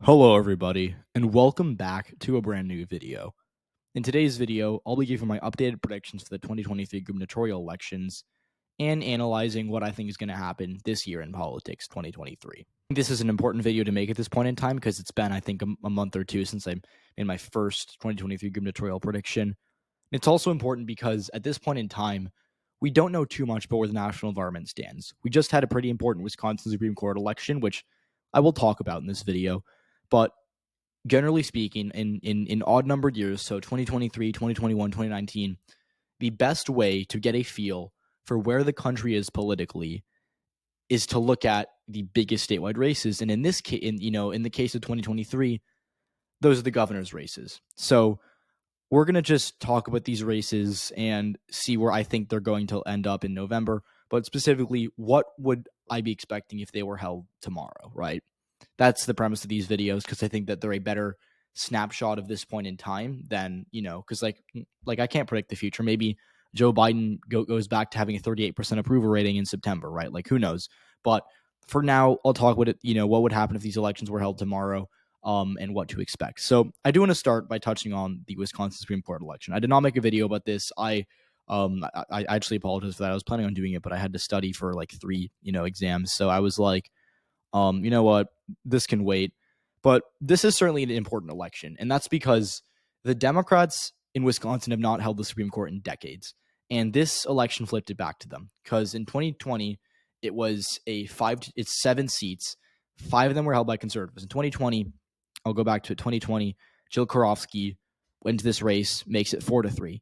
Hello everybody, and welcome back to a brand new video. In today's video, I'll be giving my updated predictions for the 2023 gubernatorial elections and analyzing what I think is going to happen this year in politics 2023. This is an important video to make at this point in time because it's been, I think, a month or two since I made my first 2023 gubernatorial prediction. It's also important because at this point in time, we don't know too much about where the national environment stands. We just had a pretty important Wisconsin Supreme Court election, which I will talk about in this video. But generally speaking, in odd numbered years, so 2023, 2021, 2019, the best way to get a feel for where the country is politically is to look at the biggest statewide races. And in this case, in the case of 2023, those are the governor's races. So we're going to just talk about these races and see where I think they're going to end up in November. But specifically, what would I be expecting if they were held tomorrow, right? That's the premise of these videos because I think that they're a better snapshot of this point in time than, because like I can't predict the future. Maybe Joe Biden goes back to having a 38% approval rating in September, right? Like who knows? But for now, I'll talk about it, what would happen if these elections were held tomorrow, and what to expect. So I do want to start by touching on the Wisconsin Supreme Court election. I did not make a video about this. I actually apologize for that. I was planning on doing it, but I had to study for like 3, exams. So I was like, you know what, this can wait. But this is certainly an important election, and that's because the Democrats in Wisconsin have not held the Supreme Court in decades, and this election flipped it back to them because in 2020 it was it's 7 seats, 5 of them were held by conservatives. In 2020, I'll go back to it. 2020, Jill Karofsky went to this race, makes it 4-3.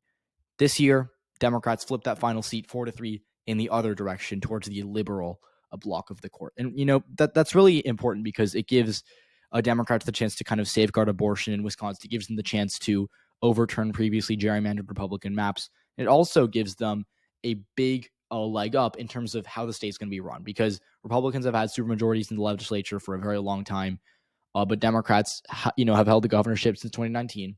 This year, Democrats flipped that final seat 4-3 in the other direction towards the liberal a block of the court. And, that's really important because it gives Democrats the chance to kind of safeguard abortion in Wisconsin. It gives them the chance to overturn previously gerrymandered Republican maps. It also gives them a big leg up in terms of how the state's going to be run because Republicans have had supermajorities in the legislature for a very long time, but Democrats, have held the governorship since 2019,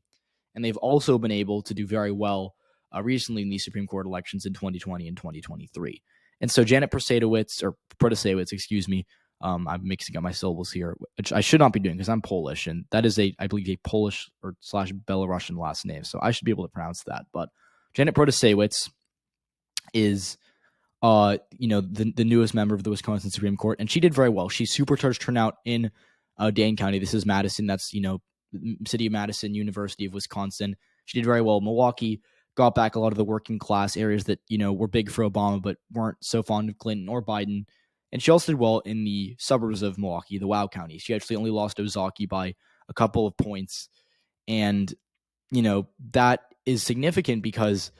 and they've also been able to do very well recently in these Supreme Court elections in 2020 and 2023. And so Janet Protasiewicz, excuse me, I'm mixing up my syllables here, which I should not be doing because I'm Polish, and that is I believe, a Polish or / Belarusian last name, so I should be able to pronounce that. But Janet Protasiewicz is, the newest member of the Wisconsin Supreme Court, and she did very well. She supercharged turnout in Dane County. This is Madison. That's, City of Madison, University of Wisconsin. She did very well. Milwaukee got back a lot of the working class areas that, were big for Obama but weren't so fond of Clinton or Biden. And she also did well in the suburbs of Milwaukee, the WOW counties. She actually only lost Ozaukee by a couple of points. And, that is significant because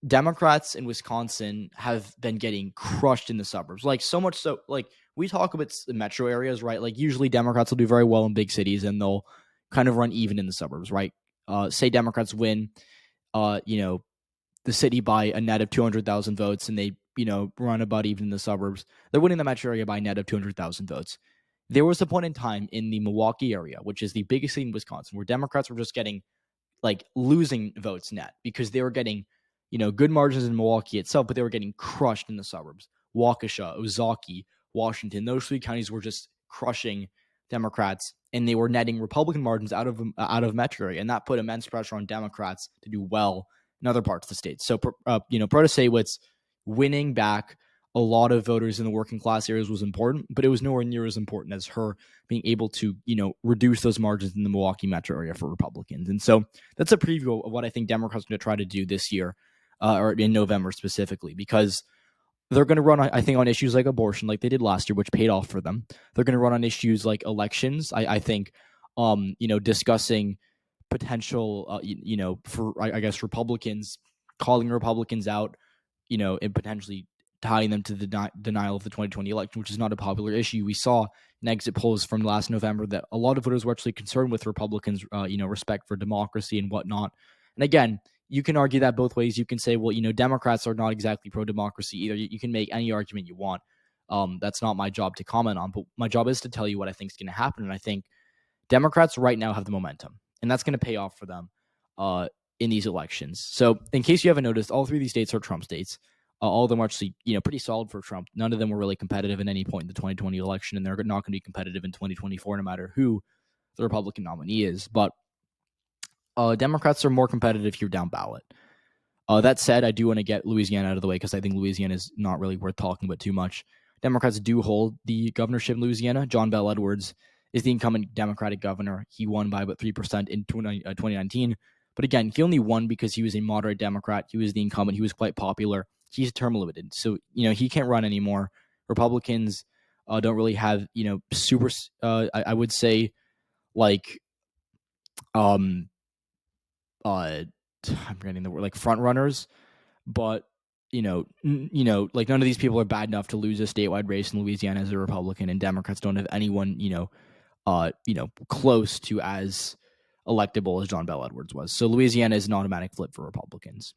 Democrats in Wisconsin have been getting crushed in the suburbs. Like so much so, like we talk about the metro areas, right? Like usually Democrats will do very well in big cities and they'll kind of run even in the suburbs, right? Say Democrats win the city by a net of 200,000 votes and they, run about even in the suburbs. They're winning the metro area by a net of 200,000 votes. There was a point in time in the Milwaukee area, which is the biggest city in Wisconsin, where Democrats were just getting losing votes net because they were getting, good margins in Milwaukee itself, but they were getting crushed in the suburbs. Waukesha, Ozaukee, Washington, those 3 counties were just crushing Democrats, and they were netting Republican margins out of metro area, and that put immense pressure on Democrats to do well in other parts of the state. So, Protasiewicz winning back a lot of voters in the working class areas was important, but it was nowhere near as important as her being able to, reduce those margins in the Milwaukee metro area for Republicans. And so that's a preview of what I think Democrats are going to try to do this year, or in November specifically, because they're going to run, I think, on issues like abortion, like they did last year, which paid off for them. They're going to run on issues like elections. I think, discussing potential, for, I guess, Republicans, calling Republicans out, and potentially tying them to the denial of the 2020 election, which is not a popular issue. We saw in exit polls from last November that a lot of voters were actually concerned with Republicans, respect for democracy and whatnot. And again, you can argue that both ways. You can say, well, Democrats are not exactly pro-democracy either. You can make any argument you want. That's not my job to comment on, but my job is to tell you what I think is going to happen. And I think Democrats right now have the momentum, and that's going to pay off for them in these elections. So in case you haven't noticed, all 3 of these states are Trump states. All of them are actually, pretty solid for Trump. None of them were really competitive at any point in the 2020 election, and they're not going to be competitive in 2024 no matter who the Republican nominee is. But Democrats are more competitive here down ballot. That said, I do want to get Louisiana out of the way because I think Louisiana is not really worth talking about too much. Democrats do hold the governorship in Louisiana. John Bel Edwards is the incumbent Democratic governor. He won by about 3% in 2019. But again, he only won because he was a moderate Democrat. He was the incumbent. He was quite popular. He's term limited. So, he can't run anymore. Republicans don't really have, super, I would say, like, I'm forgetting the word, like front runners, but like none of these people are bad enough to lose a statewide race in Louisiana as a Republican, and Democrats don't have anyone, close to as electable as John Bel Edwards was. So Louisiana is an automatic flip for Republicans.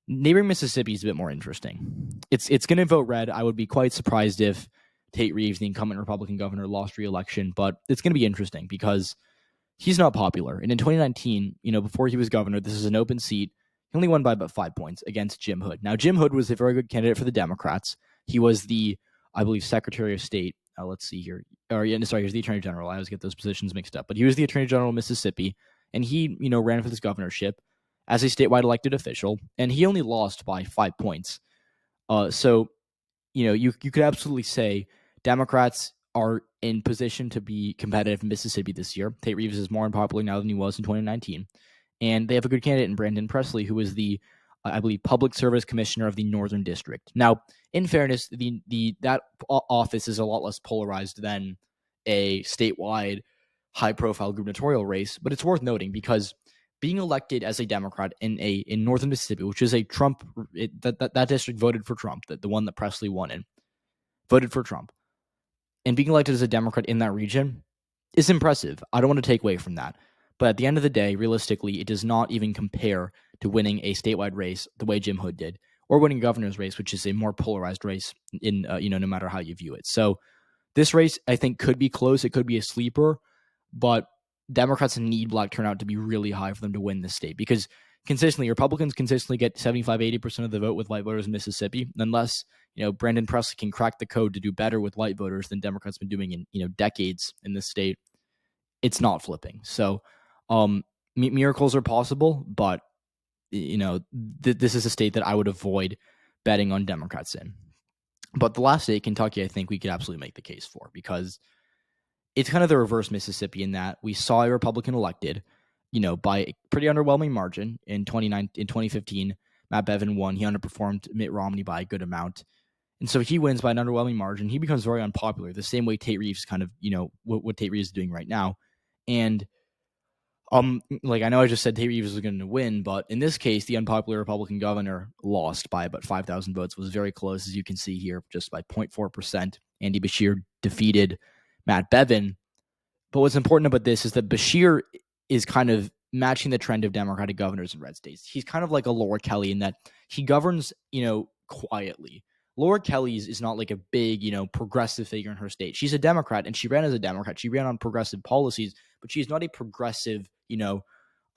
Neighboring Mississippi is a bit more interesting. It's going to vote red. I would be quite surprised if Tate Reeves, the incumbent Republican governor, lost re-election, but it's going to be interesting because he's not popular. And in 2019, before he was governor, this is an open seat. He only won by about 5 points against Jim Hood. Now, Jim Hood was a very good candidate for the Democrats. He was the, I believe, Secretary of State. Let's see here. He was the Attorney General. I always get those positions mixed up. But he was the Attorney General of Mississippi, and he, ran for this governorship as a statewide elected official, and he only lost by 5 points. So, you could absolutely say Democrats are in position to be competitive in Mississippi this year. Tate Reeves is more unpopular now than he was in 2019. And they have a good candidate in Brandon Presley, who is the, I believe, Public Service Commissioner of the Northern District. Now, in fairness, that office is a lot less polarized than a statewide high-profile gubernatorial race, but it's worth noting because being elected as a Democrat in Northern Mississippi, which is a Trump, that district voted for Trump, the one that Presley won in, voted for Trump. And being elected as a Democrat in that region is impressive. I don't want to take away from that. But at the end of the day, realistically, it does not even compare to winning a statewide race the way Jim Hood did, or winning a governor's race, which is a more polarized race in, no matter how you view it. So this race, I think, could be close. It could be a sleeper, but Democrats need black turnout to be really high for them to win this state because Republicans consistently get 75, 80% of the vote with white voters in Mississippi, unless, Brandon Presley can crack the code to do better with white voters than Democrats have been doing in, decades in this state. It's not flipping. So, miracles are possible, but this is a state that I would avoid betting on Democrats in. But the last state, Kentucky, I think we could absolutely make the case for because it's kind of the reverse Mississippi in that we saw a Republican elected, by a pretty underwhelming margin in 2015. Matt Bevin won. He underperformed Mitt Romney by a good amount. And so he wins by an underwhelming margin. He becomes very unpopular, the same way Tate Reeves kind of, what Tate Reeves is doing right now. And I know I just said Tate Reeves was going to win, but in this case, the unpopular Republican governor lost by about 5,000 votes. It was very close, as you can see here, just by 0.4%. Andy Beshear defeated Matt Bevin. But what's important about this is that Beshear is kind of matching the trend of Democratic governors in red states. He's kind of like a Laura Kelly in that he governs, quietly. Laura Kelly's is not like a big, progressive figure in her state. She's a Democrat, and she ran as a Democrat. She ran on progressive policies, but she's not a progressive,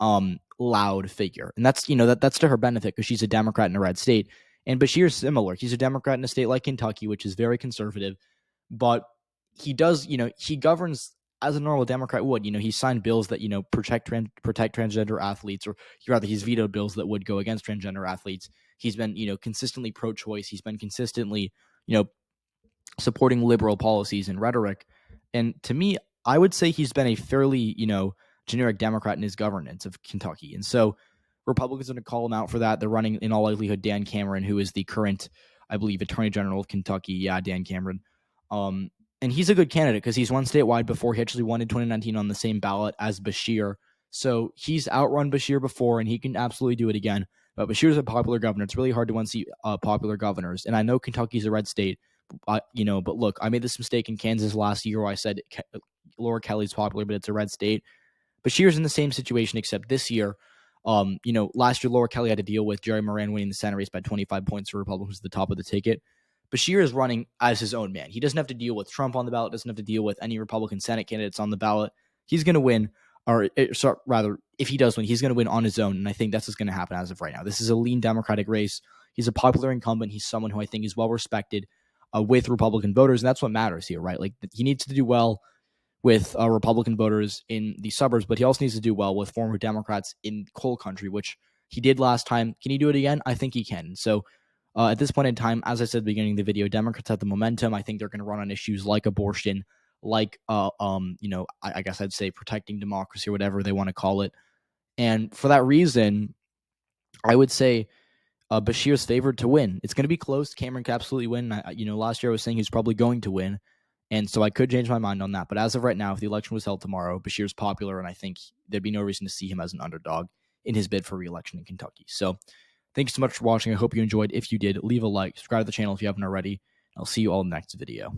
loud figure. And that's, that's to her benefit because she's a Democrat in a red state. And Beshear's similar. He's a Democrat in a state like Kentucky, which is very conservative, but he does, he governs as a normal Democrat would. He signed bills that, protect transgender athletes, or rather he's vetoed bills that would go against transgender athletes. He's been, consistently pro-choice. He's been consistently, supporting liberal policies and rhetoric. And to me, I would say he's been a fairly, generic Democrat in his governance of Kentucky. And so Republicans are going to call him out for that. They're running, in all likelihood, Dan Cameron, who is the current, I believe, Attorney General of Kentucky. Yeah, Dan Cameron. And he's a good candidate because he's won statewide before. He actually won in 2019 on the same ballot as Beshear. So he's outrun Beshear before, and he can absolutely do it again. But Beshear's a popular governor. It's really hard to unseat popular governors. And I know Kentucky's a red state, but look, I made this mistake in Kansas last year where I said Laura Kelly's popular, but it's a red state. Beshear's in the same situation, except this year, last year Laura Kelly had to deal with Jerry Moran winning the Senate race by 25 points for Republicans at the top of the ticket. Beshear is running as his own man. He doesn't have to deal with Trump on the ballot, doesn't have to deal with any Republican Senate candidates on the ballot. He's going to win, if he does win, he's going to win on his own, and I think that's what's going to happen as of right now. This is a lean Democratic race. He's a popular incumbent. He's someone who I think is well-respected with Republican voters, and that's what matters here, right? Like, he needs to do well with Republican voters in the suburbs, but he also needs to do well with former Democrats in coal country, which he did last time. Can he do it again? I think he can. So at this point in time, as I said at the beginning of the video, Democrats have the momentum. I think they're going to run on issues like abortion, like I guess I'd say protecting democracy or whatever they want to call it. And for that reason, I would say Bashir's favored to win. It's going to be close. Cameron could absolutely win. Last year I was saying he's probably going to win, and so I could change my mind on that. But as of right now, if the election was held tomorrow, Bashir's popular, and I think there'd be no reason to see him as an underdog in his bid for re-election in Kentucky. So thank you so much for watching. I hope you enjoyed. If you did, leave a like, subscribe to the channel if you haven't already. I'll see you all in the next video.